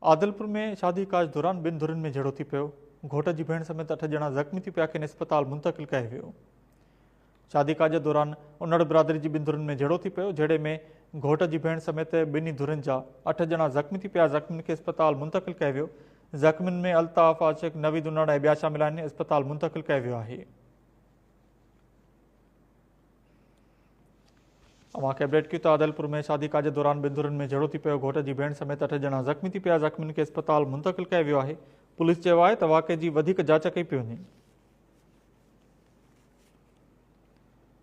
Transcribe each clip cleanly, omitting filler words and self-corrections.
आदिलपुर में शादी काज दौरान बिन धुरन में झड़ो थी पियो। घोट की भेण समेत 8 ॼणा ज़ख़्मी थी पिया खेनि अस्पताल मुंतकिल कयो वियो। शादी काज दौरान उन्नड़ बिरादरी जी बिन धुरन में झड़ो थी पियो, जहिड़े में घोट की भेण समेत ॿिन्ही धुरनि जा 8 ॼणा ज़ख़्मी थी पिया। ज़ख़्मियुनि खे अस्पताल मुंतकिल कयो वियो। ज़ख़्मियुनि में अल्ताफ़, आशिक़, नवीद उन्नड़ ऐं ॿिया शामिल आहिनि। अस्पताल मुंतकिल कयो वियो आहे। अवां खे अपडेट कयूं त आदिलपुर में शादी काज दौरान बिन धुरनि में झड़ो थी पियो। घोट जी भेण समेत 8 ॼणा ज़ख़्मी थी पिया। ज़ख़्मियुनि खे अस्पताल मुंतकिल कयो वियो आहे। पुलिस चयो आहे त वाक़े जी वधीक जांच कई पई वञे।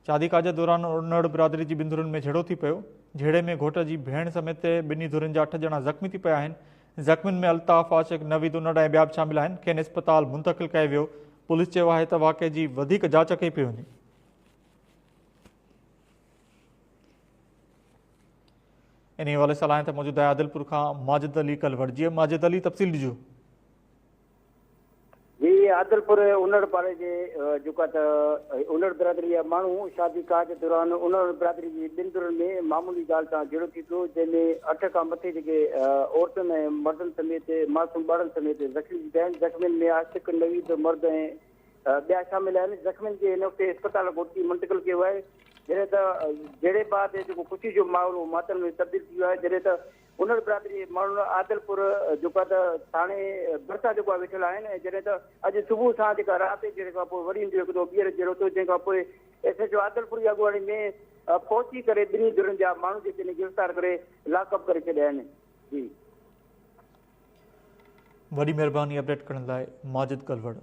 शादी काज दौरान उन्नड़ बिरादरी जी बिन धुरनि में झड़ो थी पियो, जहिड़े में घोट जी भेण समेत ॿिन्ही धुरनि जा 8 ॼणा ज़ख़्मी थी पिया आहिनि। ज़ख़्मियुनि में अल्ताफ़, आशिक़, नवीद उन्नड़ ऐं ॿिया बि शामिल आहिनि। खेनि अस्पताल मुंतकिल कयो वियो। पुलिस चयो आहे त वाक़े जी वधीक जांच कई पई वञे। इन हवाले सां लाइन ते मौजूद आहे आदिलपुर खां माजिद अली कलवड़। जी माजिद अली, तफ़सील ॾिजो। जी, आदिलपुर उन्नड़ पाड़े जे जेका त उन्नड़ बिरादरी जा माण्हू शादी काज दौरान उन्नड़ बिरादरी जी बिन धुरनि में मामूली ॻाल्हि सां झड़ो थी पियो, जंहिंमें 8 खां मथे जेके औरतुनि ऐं मर्दनि समेत मासूम ॿारनि समेत ज़ख़्मी थी पिया आहिनि। ज़ख़्मियुनि में आशिक़, नवीद, मर्द ऐं ॿिया शामिल आहिनि। ज़ख़्मियुनि खे हिन वक़्तु अस्पताल घोटी मुंतकिल कयो आहे। जहिड़े बाद जेको ख़ुशी जो माहौल मातम में तब्दील थी वियो आहे। जॾहिं त उन्नड़ बिरादरी माण्हू आदिलपुर जेका त थाणे भरिसां जेको आहे वेठल आहिनि। ऐं जॾहिं त अॼु सुबुह सां जेका राति जे खां पोइ वरी हिकिड़ो ॿीहर जहिड़ो थियो, जंहिंखां पोइ SHO आदिलपुर जी अॻुवाणी में पहुची करे ॿिन्ही धुरनि जा माण्हू जेके गिरफ़्तार करे लॉकअप करे छॾिया आहिनि। जी, वॾी महिरबानी अपडेट करण लाइ माजिद कलवड़।